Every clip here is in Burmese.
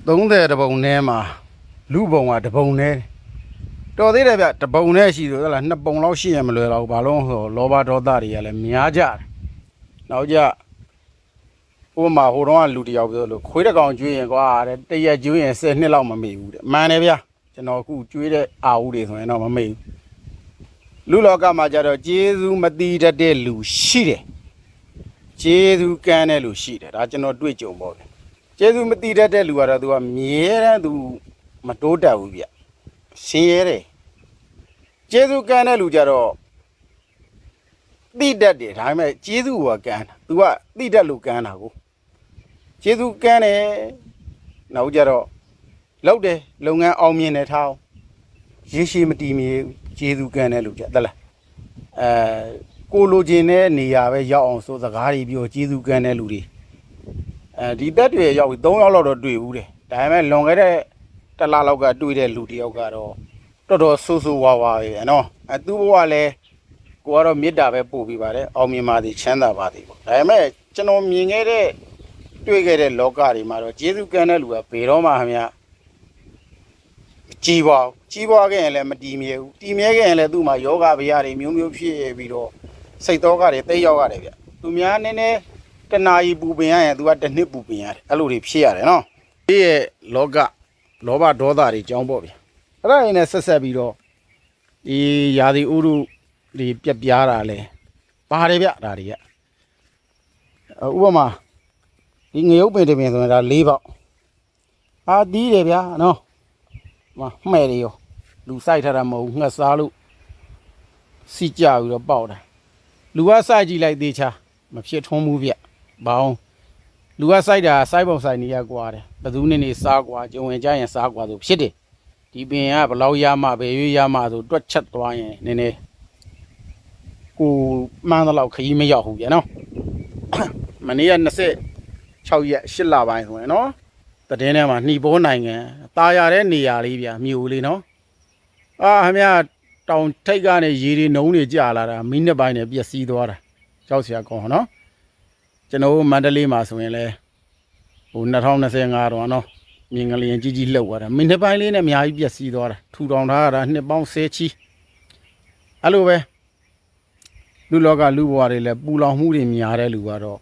30တပုံနဲ့မှာလူပုံကတပုံနဲ့တော်သေးတယ်ဗျတပုံနဲ့ရှိလို့ဟဲ့လား2ပုံလောက်ရှိရင်မလွယ်တော့ဘာလို့ဆိုလောဘဒေါသတွေကလည်းများကြတယ်နောက်ကြဥပမာဟိုတုန်းကလူတယောက်ပြောလို့ခွေးတစ်ကောင်ကျွေးရင်ကွာတဲ့တရက်ကျွေးရင်10နှစ်လောက်မမေ့ဘူးတဲ့မှန်တယ်ဗျကျွန်တော်အခုကျွေးတဲ့အာဟုတွေဆိုရင်တော့မမေ့ဘူးလူလောကမှာကြတော့ကျေးဇူးမတိတတ်တဲ့လူရှိတယ်ကျေးဇူးကမ်းတဲ့လူရှိတယ်ဒါကျွန်တော်တွေ့ကြုံပေါ့ဗျကျေးဇူးမတိတတ်တဲ့လူကတော့သူကမြဲတမ်းသူမတိုးတက်ဘူးဗျဆင်းရဲတယ်ကျေးဇူးကမ်းတဲ့လူကြတော့တိတတ်တယ်ဒါပေမဲ့ကျေးဇူးကကမ်းတာသူကတိတတ်လို့ကမ်းတာကိုကျေးဇူးကမ်းတယ်နောက်ကြတော့လောက်တယ်လုပ်ငန်းအောင်မြင်တယ်ထားရေရှည်မတည်မြဲကျေးဇူးကမ်းတဲ့လူကြသလားကိုလိုချင်တဲ့နေရာပဲရောက်အောင်ဆိုစကားတွေပြောကျေးဇူးကမ်းတဲ့လူတွေဒီတက်တွေရောက်ပြီး3ယောက်လောက်တော့တွေ့ဘူးတယ်ဒါပေမဲ့လွန်ခဲ့တဲ့တစ်လလောက်ကတွေ့တဲ့လူတယောက်ကတော့တော်တော်ဆိုးဆိုးဝါးဝါပဲနော်သူ့ဘဝလည်းကိုကတော့မေတ္တာပဲပို့ပြီးပါတယ်အောင်မြင်ပါသည်ချမ်းသာပါသည်ပေါ့ဒါပေမဲ့ကျွန်တော်မြင်ခဲ့တဲ့တွေ့ခဲ့တဲ့လောကတွေမှာတော့ကျေးဇူးကမ်းတဲ့လူကဘယ်တော့မှခင်ဗျကြီးပွားခဲ့ရင်လည်းမတည်မြဲဘူးတည်မြဲခဲ့ရင်လည်းသူ့မှာယောဂဗျာတွေမျိုးမျိုးဖြစ်ပြီးတော့စိတ်သောကတွေတိတ်ရောက်ရတယ်ဗျသူများနည်းနည်းတနာရီပူပင်ရရင်သူကတစ်နှစ်ပူပင်ရတယ်အဲ့လိုတွေဖြစ်ရတယ်နော်ဒီရဲ့လောကလောဘဒေါသတွေကြောင်းပေါ့ဗျအဲ့ဒါရင်လည်းဆက်ဆက်ပြီးတော့ဒီယာဒီဥရုဒီပြက်ပြားတာလဲပါတယ်ဗျဒါတွေကဥပမာဒီငရုတ်ပင်တပင်ဆိုရင်ဒါ၄ပေါက်အာတီးတယ်ဗျာနော်မှဲ့တယ်ရောလူစိုက်ထားတာမဟုတ်ဘူးငှက်စားလို့စီကြပြီးတော့ပေါက်တာလူကစိုက်ကြည့်လိုက်သေးချာမဖြစ်ထွန်းဘူးဗျဘောင်းလူကစိုက်တာစိုက်ပုံစိုက်နေရကွာတယ်ဘသူနေစားကွာကျုံဝင်ကြရင်စားကွာဆိုဖြစ်တယ်ဒီပင်ကဘလောက်ရမှပဲရွေးရမှဆိုတွက်ချက်သွားရင်နည်းနည်းကိုမှန်းတော့ခရီးမရောက်ဘူးဗျနော်မနေ့က26ရက်8လပိုင်းဆိုရင်နော်တည်င်းထဲမှာနှီးပေါ်နိုင်ငံตาရတဲ့နေရာလေးဗျမြို့လေးနော်ခင်ဗျာတောင်ထိတ်ကနေရေတွေနှုံးတွေကြာလာတာမိနစ်ပိုင်းနဲ့ပျက်စီးသွားတာကြောက်စရာကောင်းနော်ကျွန်တော်မန္တလေးမှာဆိုရင်လဲဟို2025တော့နော်မြင်ကလေးကြီးကြီးလှုပ်သွားတာမိနစ်ပိုင်းလေးနဲ့အများကြီးပျက်စီးသွားတာထူထောင်ထားတာနှစ်ပေါင်း10ချီအဲ့လိုပဲလူလောကလူဘဝတွေလဲပူလောင်မှုတွေများတဲ့လူကတော့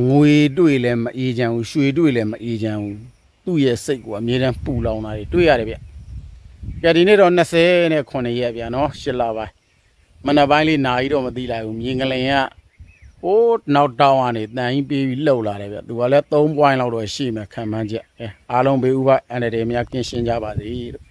ငွေတွေ့လဲမအေးချမ်းဘူးရွှေတွေ့လဲမအေးချမ်းဘူးသူ့ရဲ့စိတ်ကအမြဲတမ်းပူလောင်တာတွေတွေ့ရတယ်ဗျကဲဒီနေ့တော့29ရက်ဗျာနော်8လပိုင်းမနက်ပိုင်းလေးနာရီတော့မသိလိုက်ဘူးမြင်ကလေးကဟိုးနောက်တောင်းကနေတန်ကြီးပြေးပြီးလှုပ်လာတယ်ဗျသူကလည်း3 point လောက်တော့ရှိမှခံမှန်းချက်အားလုံးဘေးဥပအန်တရယ်များကင်းရှင်းကြပါစေလို့